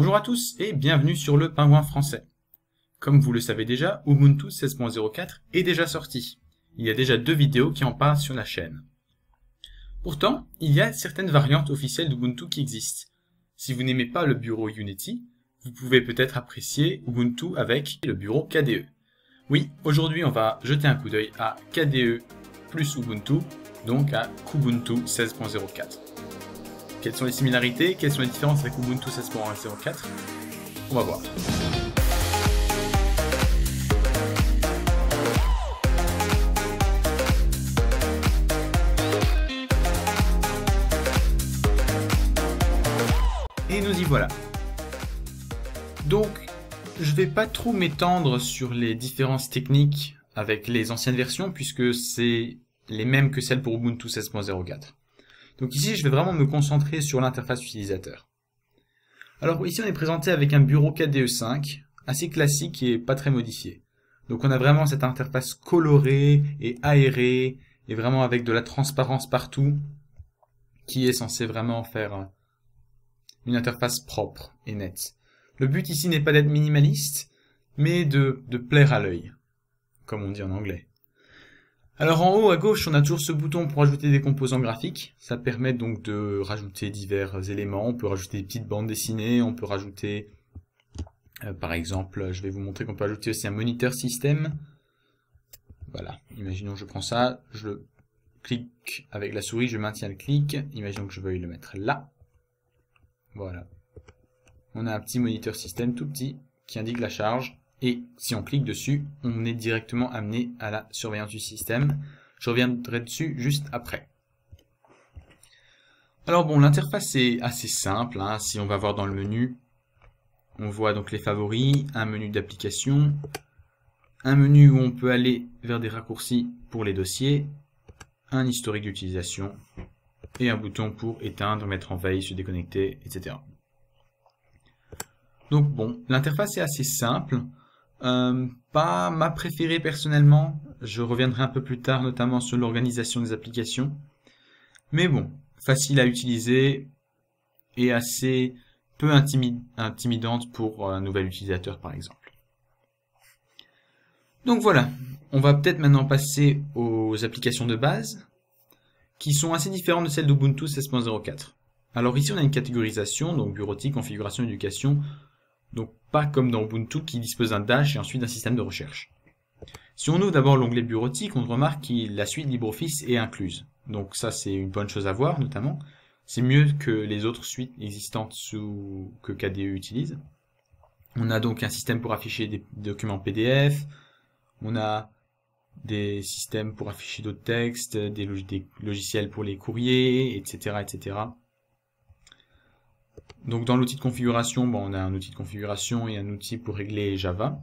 Bonjour à tous et bienvenue sur le Pingouin français. Comme vous le savez déjà, Ubuntu 16.04 est déjà sorti. Il y a déjà 2 vidéos qui en parlent sur la chaîne. Pourtant, il y a certaines variantes officielles d'Ubuntu qui existent. Si vous n'aimez pas le bureau Unity, vous pouvez peut-être apprécier Ubuntu avec le bureau KDE. Oui, aujourd'hui on va jeter un coup d'œil à KDE plus Ubuntu, donc à Kubuntu 16.04. Quelles sont les similarités? Quelles sont les différences avec Ubuntu 16.04? On va voir. Et nous y voilà. Donc, je vais pas trop m'étendre sur les différences techniques avec les anciennes versions puisque c'est les mêmes que celles pour Ubuntu 16.04. Donc ici, je vais vraiment me concentrer sur l'interface utilisateur. Alors ici, on est présenté avec un bureau KDE 5, assez classique et pas très modifié. Donc on a vraiment cette interface colorée et aérée, et vraiment avec de la transparence partout, qui est censé vraiment faire une interface propre et nette. Le but ici n'est pas d'être minimaliste, mais de plaire à l'œil, comme on dit en anglais. Alors en haut à gauche, on a toujours ce bouton pour ajouter des composants graphiques. Ça permet donc de rajouter divers éléments. On peut rajouter des petites bandes dessinées, on peut rajouter, par exemple, je vais vous montrer qu'on peut ajouter aussi un moniteur système. Voilà, imaginons que je prends ça, je le clique avec la souris, je maintiens le clic. Imaginons que je veuille le mettre là. Voilà. On a un petit moniteur système tout petit qui indique la charge. Et si on clique dessus, on est directement amené à la surveillance du système. Je reviendrai dessus juste après. Alors bon, l'interface est assez simple. Si on va voir dans le menu, on voit donc les favoris, un menu d'application, un menu où on peut aller vers des raccourcis pour les dossiers, un historique d'utilisation et un bouton pour éteindre, mettre en veille, se déconnecter, etc. Donc bon, l'interface est assez simple. Pas ma préférée personnellement, je reviendrai un peu plus tard notamment sur l'organisation des applications, mais bon, facile à utiliser et assez peu intimidante pour un nouvel utilisateur par exemple. Donc voilà, on va peut-être maintenant passer aux applications de base, qui sont assez différentes de celles d'Ubuntu 16.04. Alors ici on a une catégorisation, donc bureautique, configuration, éducation. Donc pas comme dans Ubuntu qui dispose d'un dash et ensuite d'un système de recherche. Si on ouvre d'abord l'onglet bureautique, on remarque que la suite LibreOffice est incluse. Donc ça c'est une bonne chose à voir notamment. C'est mieux que les autres suites existantes que KDE utilise. On a donc un système pour afficher des documents PDF. On a des systèmes pour afficher d'autres textes, des logiciels pour les courriers, etc., etc. Donc dans l'outil de configuration, on a un outil de configuration et un outil pour régler Java.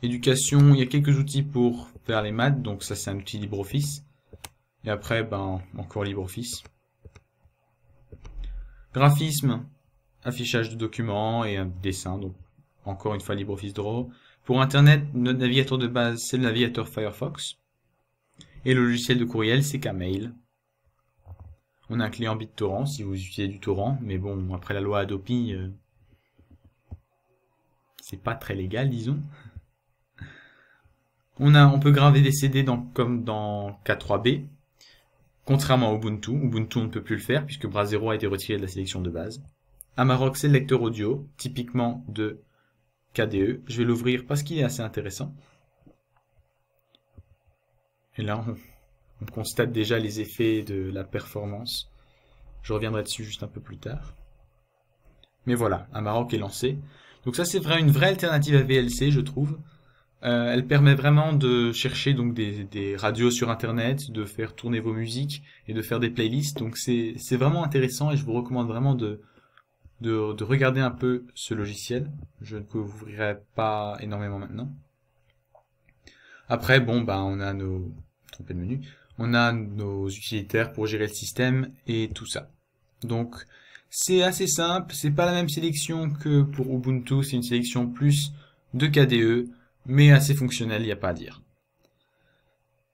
Éducation, il y a quelques outils pour faire les maths, donc ça c'est un outil LibreOffice. Et après, encore LibreOffice. Graphisme, affichage de documents et un dessin, donc encore une fois LibreOffice Draw. Pour Internet, notre navigateur de base c'est le navigateur Firefox. Et le logiciel de courriel c'est Kmail. On a un client BitTorrent si vous utilisez du torrent, mais bon, après la loi Adopi, c'est pas très légal, disons. On peut graver des CD comme dans K3B, contrairement à Ubuntu. Ubuntu, on ne peut plus le faire puisque Brasero a été retiré de la sélection de base. Amarok, c'est le lecteur audio, typiquement de KDE. Je vais l'ouvrir parce qu'il est assez intéressant. Et là, on constate déjà les effets de la performance. Je reviendrai dessus juste un peu plus tard. Mais voilà, Amarok est lancé. Donc ça c'est une vraie alternative à VLC, je trouve. Elle permet vraiment de chercher donc des radios sur internet, de faire tourner vos musiques et de faire des playlists. Donc c'est vraiment intéressant et je vous recommande vraiment de regarder un peu ce logiciel. Je ne couvrirai pas énormément maintenant. Après, on a trompé de menu. On a nos utilitaires pour gérer le système et tout ça. Donc, c'est assez simple. C'est pas la même sélection que pour Ubuntu. C'est une sélection plus de KDE, mais assez fonctionnelle, il n'y a pas à dire.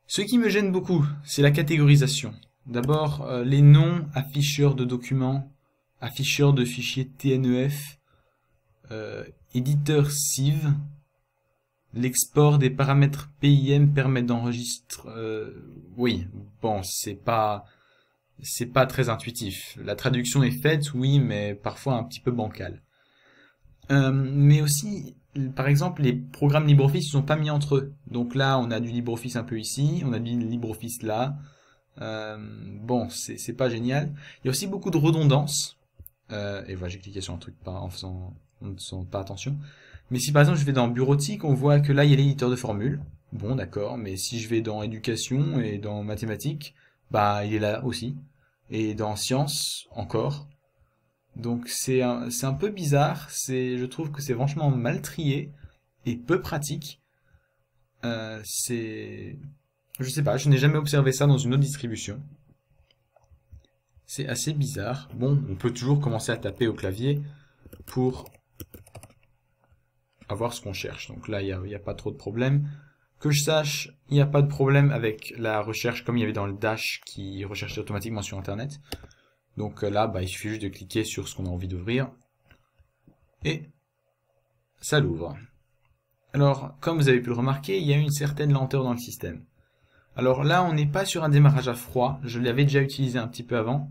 Ce qui me gêne beaucoup, c'est la catégorisation. D'abord, les noms afficheurs de documents afficheur de fichiers TNEF, éditeur Sieve, l'export des paramètres PIM permet d'enregistrer... oui, bon, c'est pas très intuitif. La traduction est faite, oui, mais parfois un petit peu bancale. Mais aussi, par exemple, les programmes LibreOffice ne sont pas mis entre eux. Donc là, on a du LibreOffice un peu ici, on a du LibreOffice là. Bon, c'est pas génial. Il y a aussi beaucoup de redondance. Et voilà, j'ai cliqué sur un truc en ne faisant pas attention. Mais si par exemple je vais dans bureautique, on voit que là il y a l'éditeur de formules. Bon, d'accord, mais si je vais dans éducation et dans mathématiques, bah il est là aussi. Et dans sciences encore. Donc c'est un peu bizarre. Je trouve que c'est franchement mal trié et peu pratique. Je sais pas, je n'ai jamais observé ça dans une autre distribution. C'est assez bizarre. Bon, on peut toujours commencer à taper au clavier pour avoir ce qu'on cherche. Donc là, il n'y a pas trop de problème. Que je sache, il n'y a pas de problème avec la recherche comme il y avait dans le Dash qui recherchait automatiquement sur Internet. Donc là, bah, il suffit juste de cliquer sur ce qu'on a envie d'ouvrir. Et ça l'ouvre. Alors, comme vous avez pu le remarquer, il y a une certaine lenteur dans le système. Alors là, on n'est pas sur un démarrage à froid. Je l'avais déjà utilisé un petit peu avant.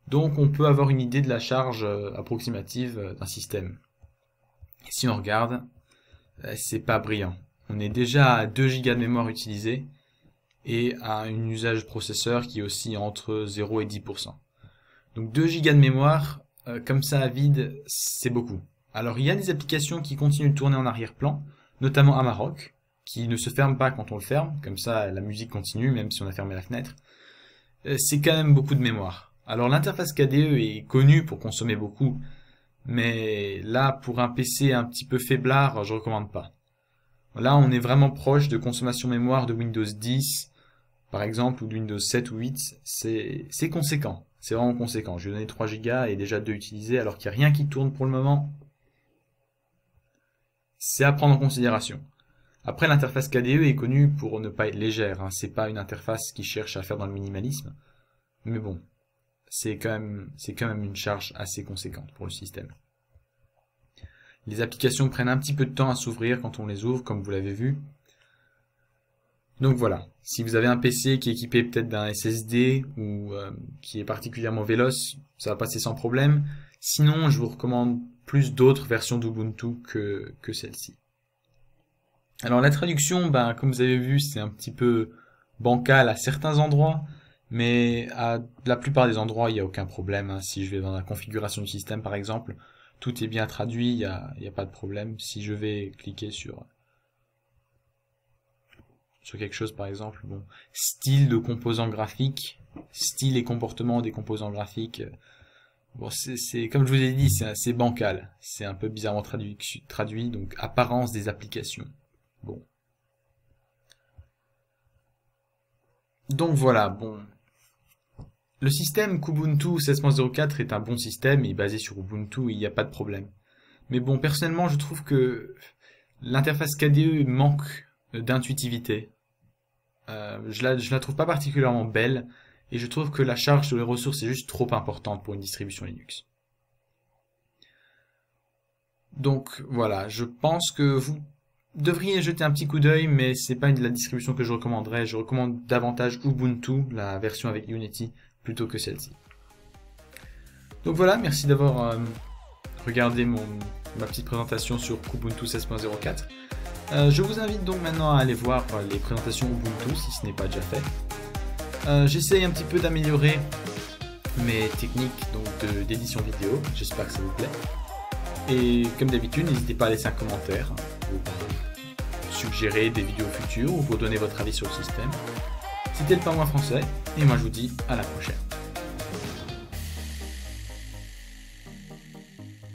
Donc on peut avoir une idée de la charge approximative d'un système. Et si on regarde, c'est pas brillant. On est déjà à 2 Go de mémoire utilisée et à un usage processeur qui est aussi entre 0 et 10%. Donc 2 Go de mémoire, comme ça à vide, c'est beaucoup. Alors il y a des applications qui continuent de tourner en arrière-plan, notamment Amarok, qui ne se ferme pas quand on le ferme, comme ça la musique continue même si on a fermé la fenêtre. C'est quand même beaucoup de mémoire. Alors l'interface KDE est connue pour consommer beaucoup, mais là pour un PC un petit peu faiblard, je recommande pas. Là on est vraiment proche de consommation mémoire de Windows 10 par exemple, ou de Windows 7 ou 8, c'est conséquent, c'est vraiment conséquent. Je lui ai donné 3 Go et déjà 2 utilisés alors qu'il n'y a rien qui tourne pour le moment. C'est à prendre en considération. Après l'interface KDE est connue pour ne pas être légère, hein. C'est pas une interface qui cherche à faire dans le minimalisme, mais bon. C'est quand même une charge assez conséquente pour le système. Les applications prennent un petit peu de temps à s'ouvrir quand on les ouvre, comme vous l'avez vu. Donc voilà, si vous avez un PC qui est équipé peut-être d'un SSD ou qui est particulièrement véloce, ça va passer sans problème. Sinon, je vous recommande plus d'autres versions d'Ubuntu que celle-ci. Alors la traduction, comme vous avez vu, c'est un petit peu bancal à certains endroits. Mais à la plupart des endroits, il n'y a aucun problème, hein. Si je vais dans la configuration du système, par exemple, tout est bien traduit, il n'y a pas de problème. Si je vais cliquer sur quelque chose, par exemple, bon, style de composants graphiques, style et comportement des composants graphiques, bon, c'est comme je vous ai dit, c'est assez bancal. C'est un peu bizarrement traduit, donc apparence des applications. Bon. Donc voilà, bon. Le système Kubuntu 16.04 est un bon système, il est basé sur Ubuntu, il n'y a pas de problème. Mais bon, personnellement, je trouve que l'interface KDE manque d'intuitivité. Je la trouve pas particulièrement belle, et je trouve que la charge sur les ressources est juste trop importante pour une distribution Linux. Donc voilà, je pense que vous devriez jeter un petit coup d'œil, mais c'est pas la distribution que je recommanderais. Je recommande davantage Ubuntu, la version avec Unity, plutôt que celle-ci. Donc voilà, merci d'avoir regardé ma petite présentation sur Kubuntu 16.04. Je vous invite donc maintenant à aller voir les présentations Ubuntu si ce n'est pas déjà fait. J'essaye un petit peu d'améliorer mes techniques d'édition vidéo, j'espère que ça vous plaît. Et comme d'habitude, n'hésitez pas à laisser un commentaire pour suggérer des vidéos futures ou pour donner votre avis sur le système. C'était le Pingouin Français, et moi je vous dis à la prochaine.